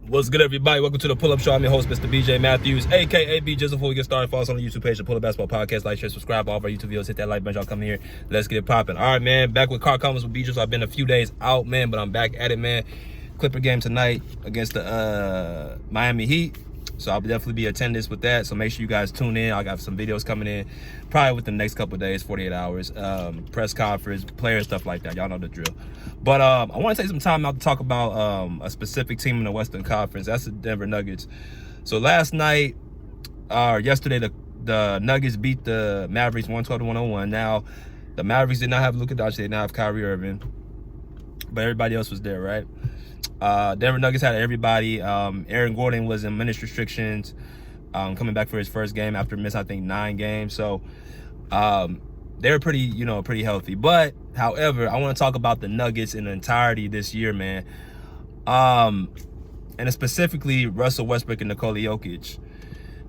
What's good, everybody? Welcome to the Pull Up Show. I'm your host, Mr. BJ Matthews, aka B. Just before we get started, follow us on the YouTube page, the Pull Up Basketball Podcast. Like, share, subscribe to all of our YouTube videos. Hit that like button. Y'all come here. Let's get it popping. All right, man. Back with car comments with BJ. So I've been a few days out, man, but I'm back at it, man. Clipper game tonight against the Miami Heat. So I'll definitely be attendance with that. So make sure you guys tune in. I got some videos coming in probably within the next couple of days, 48 hours. Press conference, player stuff like that. Y'all know the drill. But I want to take some time out to talk about a specific team in the Western Conference. That's the Denver Nuggets. So last night, yesterday, the Nuggets beat the Mavericks 112-101. Now, the Mavericks did not have Luka Doncic. They did not have Kyrie Irving. But everybody else was there, right? Denver Nuggets had everybody. Aaron Gordon was in minutes restrictions, coming back for his first game after missing, I think, 9 games. So they're pretty healthy. But however, I want to talk about the Nuggets in the entirety this year, man. And specifically Russell Westbrook and Nikola Jokic.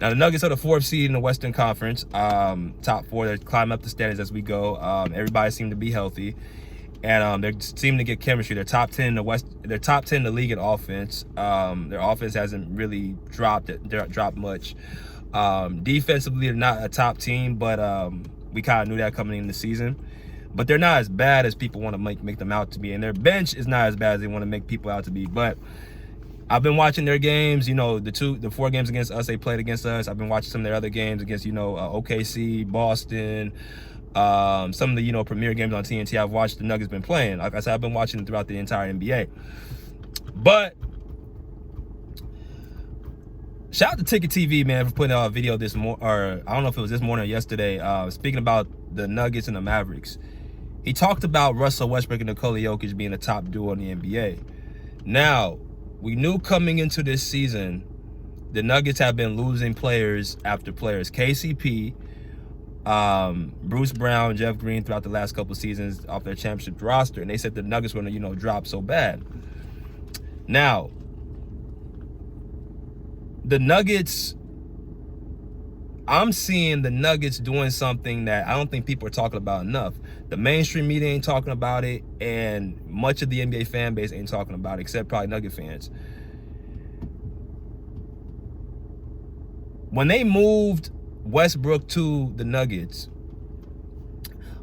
Now the Nuggets are the 4th seed in the Western Conference, top 4. They're climbing up the standings as we go. Everybody seemed to be healthy. And they're seeming to get chemistry. They're top 10 in the West. They're top 10 in the league in offense. Their offense hasn't really dropped much. Defensively, they're not a top team, but we kind of knew that coming in the season. But they're not as bad as people want to make them out to be. And their bench is not as bad as they want to make people out to be. But I've been watching their games. You know, the 4 games against us, they played against us. I've been watching some of their other games against, OKC, Boston. Some of the premier games on TNT I've watched the Nuggets been playing. Like I said, I've been watching them throughout the entire NBA. But shout out to Ticket TV, man, for putting out a video this morning, or I don't know if it was this morning or yesterday, speaking about the Nuggets and the Mavericks. He talked about Russell Westbrook and Nikola Jokic being a top duo in the NBA. Now, we knew coming into this season, the Nuggets have been losing players after players. KCP, Bruce Brown, Jeff Green throughout the last couple seasons off their championship roster, and they said the Nuggets were going to, drop so bad. Now, the Nuggets, I'm seeing the Nuggets doing something that I don't think people are talking about enough. The mainstream media ain't talking about it, and much of the NBA fan base ain't talking about it, except probably Nugget fans. When they moved Westbrook to the Nuggets,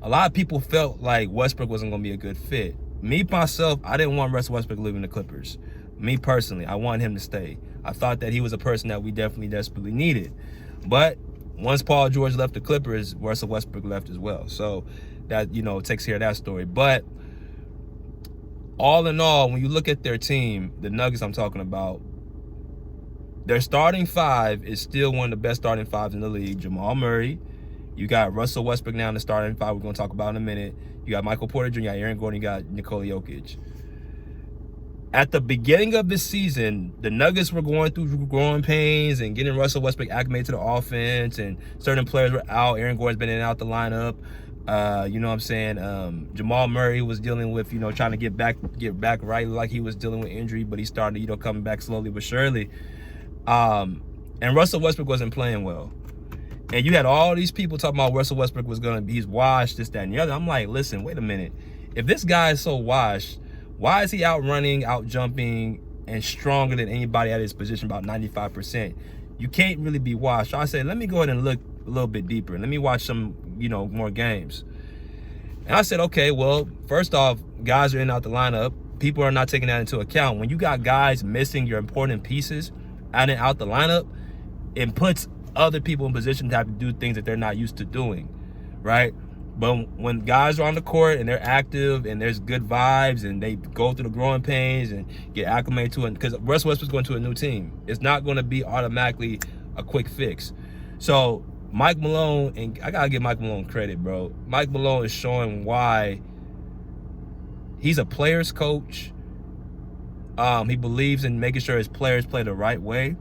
a lot of people felt like Westbrook wasn't going to be a good fit. Me, myself, I didn't want Russell Westbrook leaving the Clippers. Me, personally, I wanted him to stay. I thought that he was a person that we definitely desperately needed. But once Paul George left the Clippers, Russell Westbrook left as well. So that, takes care of that story. But all in all, when you look at their team, the Nuggets I'm talking about, their starting 5 is still one of the best starting 5s in the league. Jamal Murray. You got Russell Westbrook now in the starting 5 we're going to talk about in a minute. You got Michael Porter Jr., you got Aaron Gordon, you got Nikola Jokic. At the beginning of the season, the Nuggets were going through growing pains and getting Russell Westbrook acclimated to the offense, and certain players were out. Aaron Gordon's been in and out the lineup. You know what I'm saying? Jamal Murray was dealing with, trying to get back right, like he was dealing with injury, but he started, coming back slowly but surely. And Russell Westbrook wasn't playing well. And you had all these people talking about Russell Westbrook was he's washed, this, that, and the other. I'm like, listen, wait a minute. If this guy is so washed, why is he out running, out jumping, and stronger than anybody at his position, about 95%? You can't really be washed. So I said, let me go ahead and look a little bit deeper. Let me watch some, more games. And I said, okay, well, first off, guys are in and out the lineup. People are not taking that into account. When you got guys missing your important pieces out and out the lineup, it puts other people in position to have to do things that they're not used to doing, right? But when guys are on the court and they're active and there's good vibes and they go through the growing pains and get acclimated to it, because Russell Westbrook's going to a new team, it's not going to be automatically a quick fix. So Mike Malone, and I got to give Mike Malone credit, bro. Mike Malone is showing why he's a player's coach. He believes in making sure his players play the right way.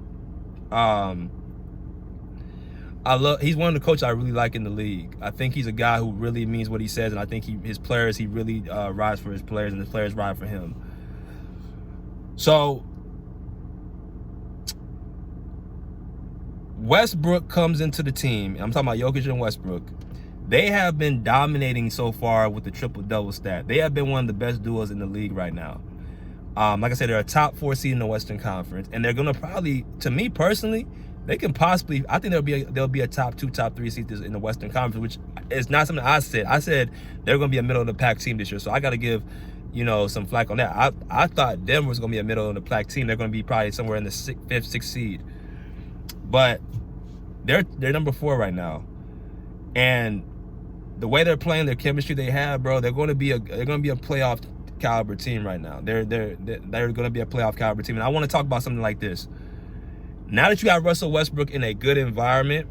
He's one of the coaches I really like in the league. I think he's a guy who really means what he says, and I think his players, he really rides for his players, and his players ride for him. So Westbrook comes into the team. I'm talking about Jokic and Westbrook. They have been dominating so far with the triple-double stat. They have been one of the best duos in the league right now. Like I said, they're a top 4 seed in the Western Conference, and they're gonna probably, to me personally, they can possibly. I think they'll be a top 2, top 3 seed in the Western Conference, which is not something I said. I said they're gonna be a middle of the pack team this year, so I got to give some flack on that. I thought Denver was gonna be a middle of the pack team. They're gonna be probably somewhere in the 5th, 6th seed, but they're number 4 right now, and the way they're playing, their chemistry they have, bro, they're gonna be a playoff caliber team right now. They're gonna be a playoff caliber team. And I want to talk about something like this. Now that you got Russell Westbrook in a good environment,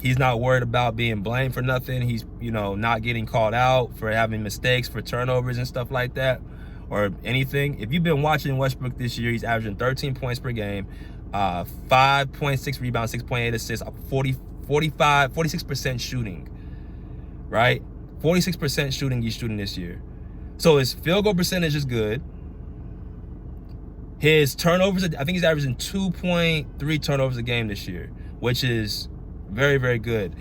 he's not worried about being blamed for nothing. He's not getting called out for having mistakes, for turnovers and stuff like that, or anything. If you've been watching Westbrook this year, he's averaging 13 points per game, 5.6 rebounds, 6.8 assists, 46% shooting, right? 46% shooting he's shooting this year. So his field goal percentage is good. His turnovers, I think he's averaging 2.3 turnovers a game this year, which is very, very good.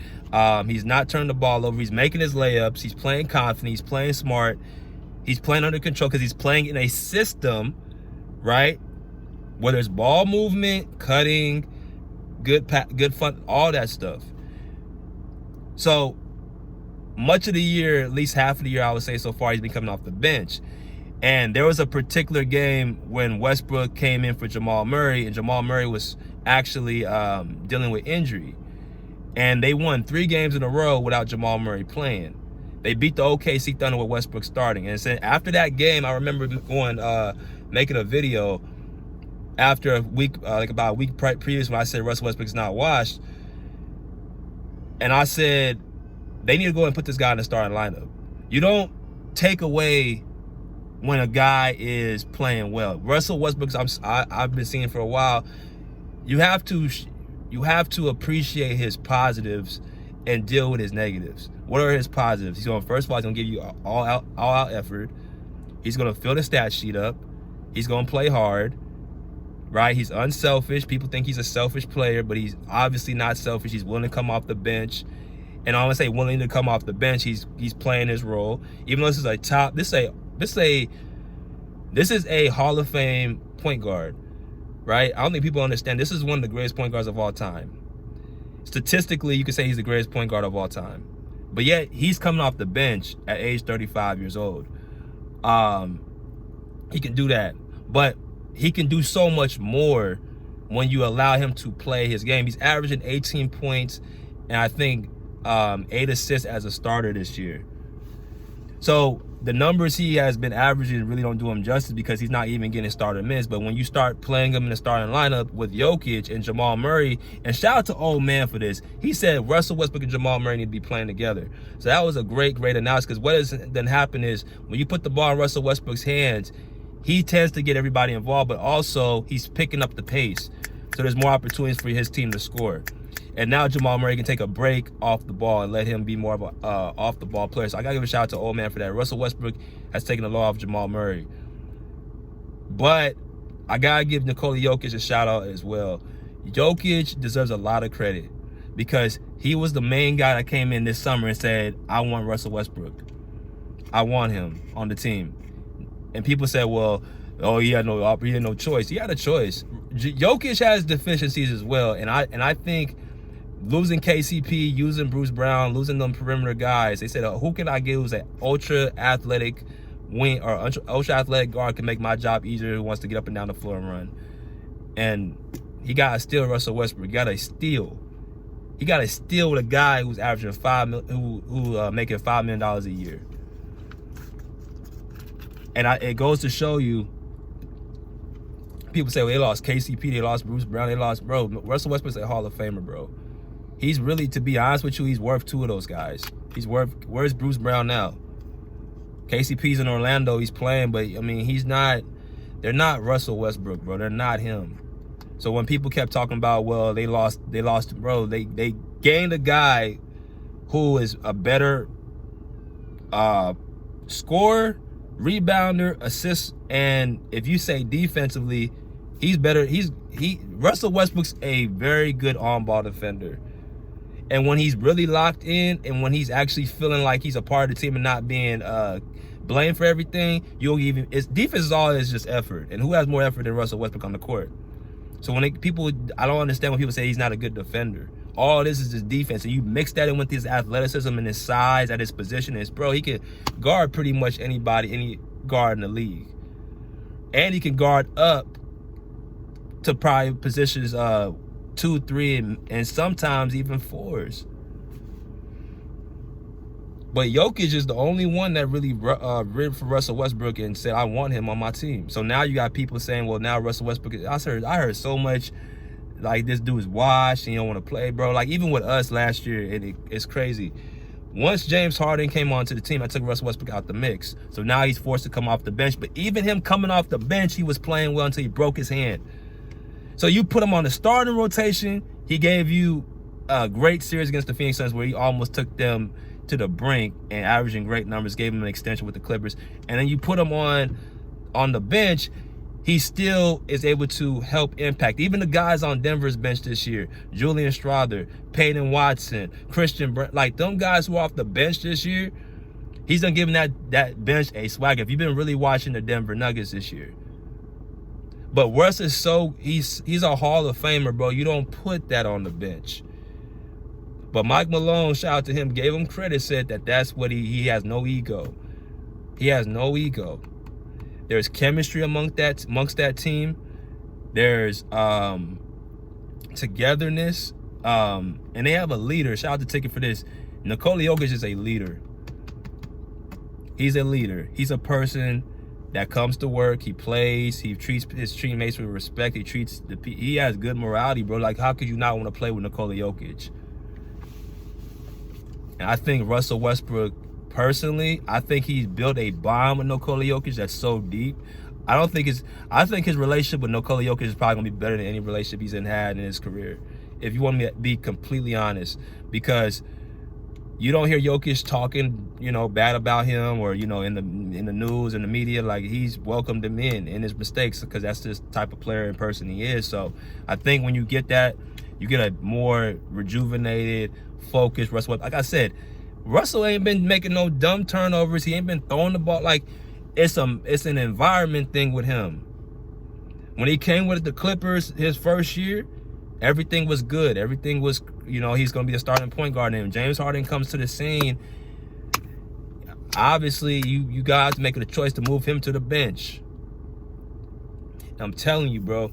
He's not turning the ball over. He's making his layups. He's playing confident. He's playing smart. He's playing under control because he's playing in a system, right, where there's ball movement, cutting, good fun, all that stuff. So much of the year, at least half of the year, I would say so far, he's been coming off the bench. And there was a particular game when Westbrook came in for Jamal Murray, and Jamal Murray was actually dealing with injury. And they won 3 games in a row without Jamal Murray playing. They beat the OKC Thunder with Westbrook starting. And so after that game, I remember making a video after a week, about a week previous, when I said Russell Westbrook's not washed. And I said, they need to go and put this guy in the starting lineup. You don't take away when a guy is playing well. Russell Westbrook, I've been seeing for a while. You have to appreciate his positives and deal with his negatives. What are his positives? First of all, he's gonna give you all out effort. He's gonna fill the stat sheet up. He's gonna play hard, right? He's unselfish. People think he's a selfish player, but he's obviously not selfish. He's willing to come off the bench. And I want to say willing to come off the bench. He's playing his role. Even though this is a Hall of Fame point guard, right? I don't think people understand. This is one of the greatest point guards of all time. Statistically, you could say he's the greatest point guard of all time. But yet, he's coming off the bench at age 35 years old. He can do that. But he can do so much more when you allow him to play his game. He's averaging 18 points and I think 8 assists as a starter this year. So the numbers he has been averaging really don't do him justice because he's not even getting starter minutes. But when you start playing him in the starting lineup with Jokic and Jamal Murray, and shout out to old man for this, he said Russell Westbrook and Jamal Murray need to be playing together. So that was a great analysis, because what has then happened is when you put the ball in Russell Westbrook's hands, he tends to get everybody involved, but also he's picking up the pace. So there's more opportunities for his team to score. And now Jamal Murray can take a break off the ball and let him be more of a off-the-ball player. So I got to give a shout out to old man for that. Russell Westbrook has taken the law off Jamal Murray. But I got to give Nikola Jokic a shout-out as well. Jokic deserves a lot of credit because he was the main guy that came in this summer and said, I want Russell Westbrook. I want him on the team. And people said, well, oh, he had no choice. He had a choice. Jokic has deficiencies as well. And I think losing KCP, using Bruce Brown, losing them perimeter guys, they said, who can I get who's an ultra athletic wing or ultra athletic guard can make my job easier, who wants to get up and down the floor and run. And he got to steal Russell Westbrook. He got to steal. He got to steal with a guy who's averaging making $5 million a year. And it goes to show you, people say, well, they lost KCP, they lost Bruce Brown, they lost, bro. Russell Westbrook's a Hall of Famer, bro. He's really, to be honest with you, he's worth 2 of those guys. Where's Bruce Brown now? KCP's in Orlando, he's playing, but I mean, they're not Russell Westbrook, bro. They're not him. So when people kept talking about, well, they lost, bro, they gained a guy who is a better scorer, rebounder, assist, and if you say defensively, he's better. Russell Westbrook's a very good on-ball defender. And when he's really locked in and when he's actually feeling like he's a part of the team and not being blame for everything, defense is always just effort. And who has more effort than Russell Westbrook on the court? So I don't understand when people say he's not a good defender. All this is just defense. And you mix that in with his athleticism and his size at his position. Bro, he can guard pretty much anybody, any guard in the league. And he can guard up to probably positions 2, 3, and sometimes even 4s. But Jokic is the only one that really ripped for Russell Westbrook and said, I want him on my team. So now you got people saying, well, now Russell Westbrook, I heard so much, like, this dude is washed and he don't want to play, bro. Like, even with us last year, it's crazy. Once James Harden came onto the team, I took Russell Westbrook out the mix. So now he's forced to come off the bench. But even him coming off the bench, he was playing well until he broke his hand. So you put him on the starting rotation. He gave you a great series against the Phoenix Suns where he almost took them to the brink and averaging great numbers, gave him an extension with the Clippers. And then you put him on the bench, he still is able to help impact. Even the guys on Denver's bench this year, Julian Strawther, Peyton Watson, Christian Brent, like them guys who are off the bench this year, he's done giving that bench a swag. If you've been really watching the Denver Nuggets this year. But Russ is he's a Hall of Famer, bro. You don't put that on the bench. But Mike Malone, shout out to him, gave him credit, said that's what he has no ego. He has no ego. There's chemistry amongst that team. There's togetherness. And they have a leader. Shout out to Ticket for this. Nikola Jokic is a leader. He's a leader. He's a person that comes to work. He plays. He treats his teammates with respect. He has good morality, bro. Like, how could you not want to play with Nikola Jokic? And I think Russell Westbrook, personally, I think he's built a bond with Nikola Jokic that's so deep. I think his relationship with Nikola Jokic is probably gonna be better than any relationship he's had in his career. If you want me to be completely honest, because you don't hear Jokic talking, bad about him or, in the news and the media. Like, he's welcomed him in his mistakes because that's the type of player and person he is. So I think when you get that, you get a more rejuvenated, focused Russell. Like I said, Russell ain't been making no dumb turnovers. He ain't been throwing the ball. Like, it's an environment thing with him. When he came with the Clippers his first year, everything was good. Everything was, he's going to be a starting point guard. And James Harden comes to the scene. Obviously, you guys making a choice to move him to the bench. I'm telling you, bro,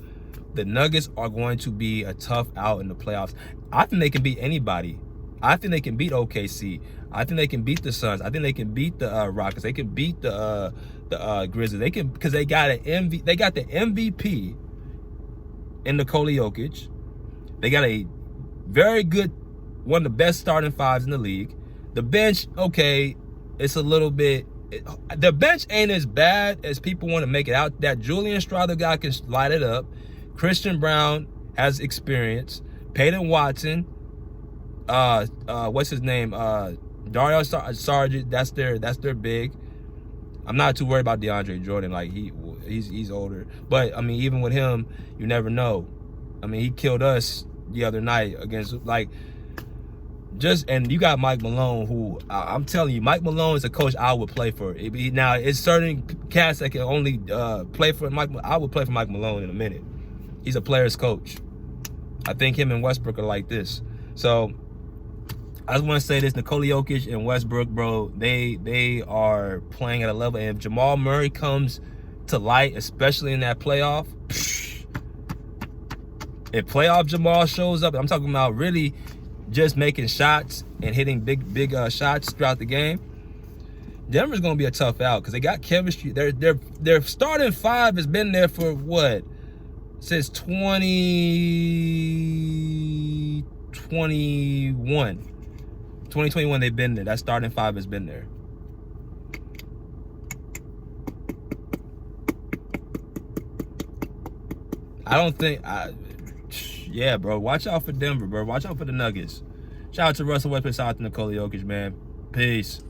the Nuggets are going to be a tough out in the playoffs. I think they can beat anybody. I think they can beat OKC. I think they can beat the Suns. I think they can beat the Rockets. They can beat the Grizzlies. They can, because they got they got the MVP in Nikola Jokic. They got a very good, one of the best starting fives in the league. The bench, okay, it's a little bit. The bench ain't as bad as people want to make it out. That Julian Strawther guy can light it up. Christian Brown has experience. Peyton Watson. What's his name? Dario Saric. That's their big. I'm not too worried about DeAndre Jordan. Like, he's older. But I mean, even with him, you never know. I mean, he killed us the other night against, like, and you got Mike Malone, who I'm telling you, Mike Malone is a coach I would play for. Now, it's certain cats that can only play for Mike. I would play for Mike Malone in a minute. He's a player's coach. I think him and Westbrook are like this. So I just want to say this: Nikola Jokic and Westbrook, bro, they are playing at a level. And if Jamal Murray comes to light, especially in that playoff, if playoff Jamal shows up, I'm talking about really just making shots and hitting big shots throughout the game, Denver's gonna be a tough out because they got chemistry. Their starting five has been there for what? Since 2021, they've been there. That starting five has been there. Yeah, bro. Watch out for Denver, bro. Watch out for the Nuggets. Shout out to Russell Westbrook. Shout out to Nikola Jokic, man. Peace.